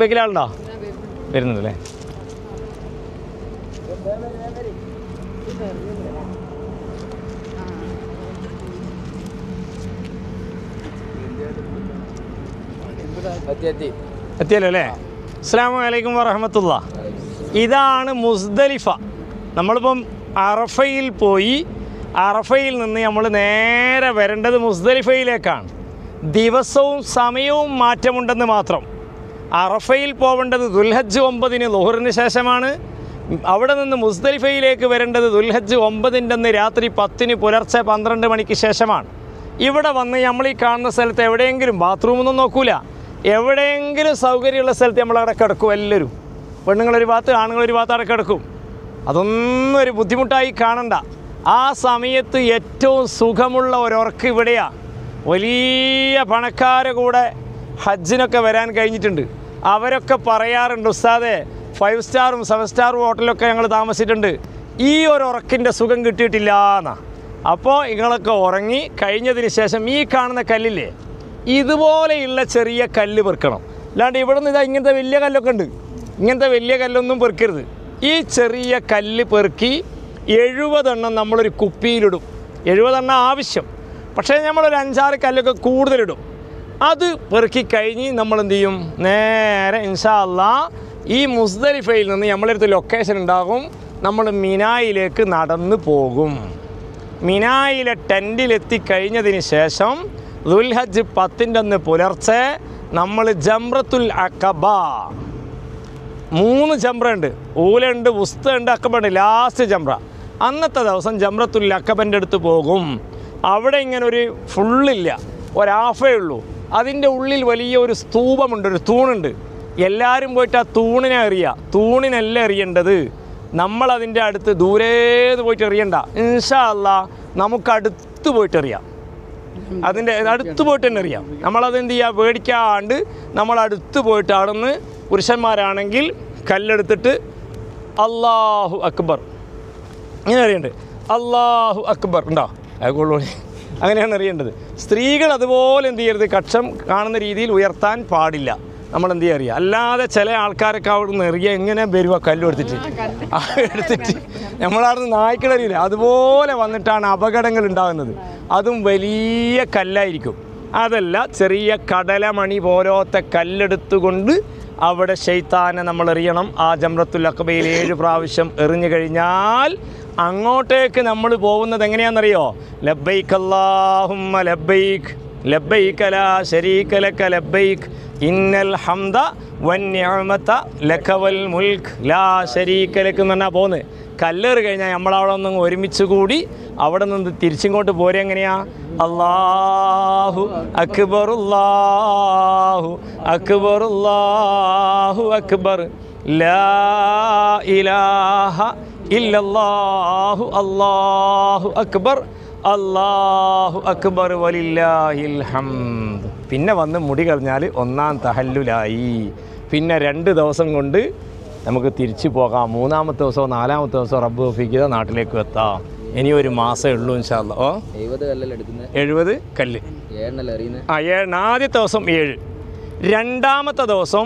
ബേക്കിലാളുണ്ടോ? വരുന്നുണ്ടല്ലേ? എത്തിയല്ലോ അല്ലേ? അസ്സലാമു അലൈക്കും വറഹ്മത്തുള്ളാഹി. ഇതാണ് മുസ്ദലിഫ. നമ്മളിപ്പം അറഫയിൽ പോയി, അറഫയിൽ നിന്ന് നമ്മൾ നേരെ വരേണ്ടത് മുസ്ദലിഫയിലേക്കാണ്. ദിവസവും സമയവും മാറ്റമുണ്ടെന്ന് മാത്രം. അറഫയിൽ പോവേണ്ടത് ദുൽഹജ്ജ് 9 ളുഹറിന് ശേഷമാണ്. അവിടെ നിന്ന് മുസ്ദലിഫയിലേക്ക് വരേണ്ടത് ദുൽഹജ്ജ് 9 രാത്രി 10 പുലർച്ചെ 12 മണിക്ക് ശേഷമാണ്. ഇവിടെ വന്ന് നമ്മൾ ഈ കാണുന്ന സ്ഥലത്ത് എവിടെയെങ്കിലും ബാത്റൂമൊന്നും നോക്കൂല, എവിടെയെങ്കിലും സൗകര്യമുള്ള സ്ഥലത്ത് നമ്മളവിടെ കിടക്കും. എല്ലാവരും പെണ്ണുങ്ങളൊരു ഭാഗത്ത് ആണുങ്ങളൊരു ഭാഗത്ത് അവിടെ കിടക്കും. അതൊന്നും ഒരു ബുദ്ധിമുട്ടായി കാണണ്ട. ആ സമയത്ത് ഏറ്റവും സുഖമുള്ള ഒരുറക്ക് ഇവിടെയാണ്. വലിയ പണക്കാരെ കൂടെ ഹജ്ജിനൊക്കെ വരാൻ കഴിഞ്ഞിട്ടുണ്ട്. അവരൊക്കെ പറയാറുണ്ട്, ഉസ്താദേ 5 സ്റ്റാറും 7 സ്റ്റാറും ഹോട്ടലൊക്കെ ഞങ്ങൾ താമസിച്ചിട്ടുണ്ട്, ഈ ഒരു ഉറക്കിൻ്റെ സുഖം കിട്ടിയിട്ടില്ല എന്നാ. അപ്പോൾ നിങ്ങളൊക്കെ ഉറങ്ങി കഴിഞ്ഞതിന് ശേഷം ഈ കാണുന്ന കല്ലില്ലേ, ഇതുപോലെയുള്ള ചെറിയ കല്ല് പെറുക്കണം. അല്ലാണ്ട് ഇവിടെ നിന്ന് ഇതാ ഇങ്ങനത്തെ വലിയ കല്ലൊക്കെ ഉണ്ട്, ഇങ്ങനത്തെ വലിയ കല്ലൊന്നും പെറുക്കരുത്. ഈ ചെറിയ കല്ല് പെറുക്കി 70 എണ്ണം നമ്മളൊരു കുപ്പിയിലിടും. 70 എണ്ണം ആവശ്യം, പക്ഷേ നമ്മളൊരു 5-6 കല്ലൊക്കെ കൂടുതലിടും. അത് പെറുക്കി കഴിഞ്ഞ് നമ്മളെന്ത് ചെയ്യും, നേരെ ഇൻഷാ അല്ലാഹ് ഈ മുസ്ദലിഫയിൽ നിന്ന് നമ്മളടുത്ത് ലൊക്കേഷൻ ഉണ്ടാകും, നമ്മൾ മിനായിലേക്ക് നടന്നു പോകും. മിനായിലെ ടെൻറ്റിലെത്തി കഴിഞ്ഞതിന് ശേഷം ദുൽഹജ്ജ് 10 പുലർച്ചെ നമ്മൾ ജംറത്തുൽ അഖബ, 3 ജംറ ഉണ്ട്, ഊലുണ്ട്, ഉസ്ത ഉണ്ട്, അഖബ ഉണ്ട്, ലാസ്റ്റ് ജംറ. അന്നത്തെ ദിവസം ജംറത്തുൽ അഖബൻ്റെ അടുത്ത് പോകും. അവിടെ ഇങ്ങനെ ഒരു ഫുള്ളില്ല, ഒരാഫേ ഉള്ളൂ. അതിൻ്റെ ഉള്ളിൽ വലിയ ഒരു സ്തൂപമുണ്ട്, ഒരു തൂണുണ്ട്. എല്ലാവരും പോയിട്ട് ആ തൂണിനെ എറിയുക. തൂണിനല്ല എറിയേണ്ടത്, നമ്മളതിൻ്റെ അടുത്ത് ദൂരേന്ന് പോയിട്ട് എറിയണ്ട. ഇൻഷാ അല്ലാഹ് നമുക്കടുത്ത് പോയിട്ട് എറിയാം, അതിൻ്റെ അടുത്ത് പോയിട്ട് തന്നെ എറിയാം. നമ്മളതെന്ത് ചെയ്യുക, പേടിക്കാണ്ട് നമ്മളടുത്ത് പോയിട്ട് അവിടെ നിന്ന് പുരുഷന്മാരാണെങ്കിൽ കല്ലെടുത്തിട്ട് അല്ലാഹു അക്ബർ ഇങ്ങനെ അറിയേണ്ടത്. അല്ലാഹു അക്ബർ ഉണ്ടോ, അതുകൊള്ളൂ, അങ്ങനെയാണ് അറിയേണ്ടത്. സ്ത്രീകൾ അതുപോലെ എന്ത് ചെയ്യരുത്, കക്ഷം കാണുന്ന രീതിയിൽ ഉയർത്താൻ പാടില്ല. നമ്മളെന്ത് ചെയ്യുക അറിയുക. അല്ലാതെ ചില ആൾക്കാരൊക്കെ അവിടെ നിന്ന് എറിയുക, എങ്ങനെ വരുക കല്ല് എടുത്തിട്ട് നമ്മളവിടുന്ന് നായ്ക്കിടറിയില്ല, അതുപോലെ വന്നിട്ടാണ് അപകടങ്ങൾ ഉണ്ടാകുന്നത്. അതും വലിയ കല്ലായിരിക്കും. അതല്ല, ചെറിയ കടലമണി പോലത്തെ കല്ലെടുത്തുകൊണ്ട് അവിടെ ശൈത്താനെ നമ്മൾ എറിയണം. ആ ജംറത്തുൽ അഖബയിൽ 7 പ്രാവശ്യം എറിഞ്ഞു കഴിഞ്ഞാൽ അങ്ങോട്ടേക്ക് നമ്മൾ പോകുന്നത് എങ്ങനെയാണെന്നറിയോ? ലബ്ബൈക് അല്ലാഹുമ്മ ലബ്ബൈക് ലബ്ബൈക ലാ ശരീക ലക ലബ്ബൈക് ഇന്നൽ ഹംദ വന്നിഅമത ലക വൽ മുൽക്ക് ലാ ശരീക ലക എന്ന് പറഞ്ഞാൽ പോകുന്നത്. കല്ലേറ് കഴിഞ്ഞാൽ നമ്മളവിടെ ഒന്നും ഒരുമിച്ച് കൂടി അവിടെ നിന്ന് തിരിച്ചിങ്ങോട്ട് പോരെ എങ്ങനെയാ? അല്ലാഹു അക്ബർ അല്ലാഹു അക്ബർ അല്ലാഹു അക്ബർ ലാ ഇലാഹ ഇല്ലല്ലാഹു അല്ലാഹു അക്ബർ അല്ലാഹു അക്ബർ വലില്ലാഹിൽ ഹംദ്. പിന്നെ വന്ന് മുടി കളഞ്ഞാൽ 1-ാം തഹല്ലുലായി. പിന്നെ 2 ദിവസം കൊണ്ട് നമുക്ക് തിരിച്ചു പോകാം. 3-ാമത്തെ ദിവസമോ 4-ാമത്തെ ദിവസമോ റബ്ബ് തൗഫീഖ് നാട്ടിലേക്ക് എത്താം. ഇനി 1 മാസമേ ഉള്ളൂ ഇൻഷാ അല്ലാഹ്. 70 കല്ല്. ആദ്യത്തെ ദിവസം 7, 2-ാമത്തെ ദിവസം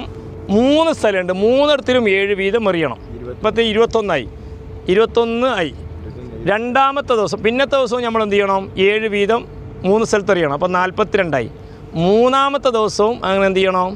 3 സ്ഥലമുണ്ട്, 3ഇടത്തിലും 7 വീതം എറിയണം. ഇപ്പോഴത്തെ 21 ആയി. 2-ാമത്തെ ദിവസം പിന്നത്തെ ദിവസവും നമ്മൾ എന്ത് ചെയ്യണം, 7 വീതം 3 സ്ഥലത്ത് എറിയണം. അപ്പോൾ 42 ആയി. 3-ാമത്തെ ദിവസവും അങ്ങനെ എന്ത് ചെയ്യണം,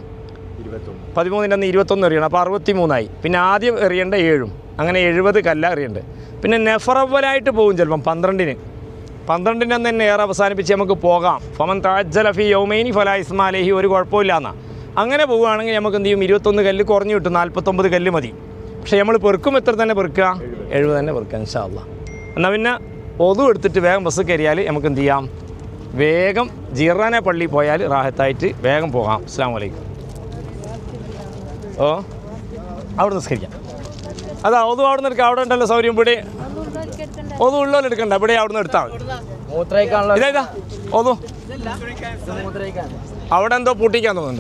13 21 എറിയണം. അപ്പോൾ 63 ആയി. പിന്നെ ആദ്യം എറിയേണ്ട 7, അങ്ങനെ 70 കല്ല എറിയേണ്ടത്. പിന്നെ നെഫറവലായിട്ട് പോകും ചിലപ്പം 12 തന്നെ ഏറെ അവസാനിപ്പിച്ച് നമുക്ക് പോകാം. ഫമൻ തഅജ്ജല ഫീ യൗമൈനി ഫലാ ഇസ്മ അലൈഹി, ഒരു കുഴപ്പമില്ല എന്നാ. അങ്ങനെ പോവുകയാണെങ്കിൽ നമുക്ക് എന്ത് ചെയ്യും, 21 കല്ല് കുറഞ്ഞു കിട്ടും, 49 കല്ല് മതി. പക്ഷേ നമ്മൾ പെറുക്കും എത്ര തന്നെ പെറുക്കുക, 70 തന്നെ പെറുക്കുക ഇൻഷാ അല്ലാഹ്. എന്നാൽ പിന്നെ ഒതു എടുത്തിട്ട് വേഗം ബസ് കയറിയാൽ നമുക്ക് എന്ത് ചെയ്യാം, വേഗം ജിറാന പള്ളി പോയാൽ റാഹത്തായിട്ട് വേഗം പോകാം. അസ്സലാമു അലൈക്കും. ഓ അവിടെ നിസ്കരിക്കാം. അതാ ഒതു അവിടെ നിന്ന് എടുക്കാം, അവിടെ ഉണ്ടല്ലോ സൗകര്യം. ഇവിടെ ഒതു ഉള്ളവരെ എടുക്കണ്ട, ഇവിടെ അവിടെ നിന്ന് എടുത്താൽ മതി. ഇതാ ഒതു അവിടെ എന്തോ പൂട്ടിക്കാൻ തോന്നുന്നുണ്ട്.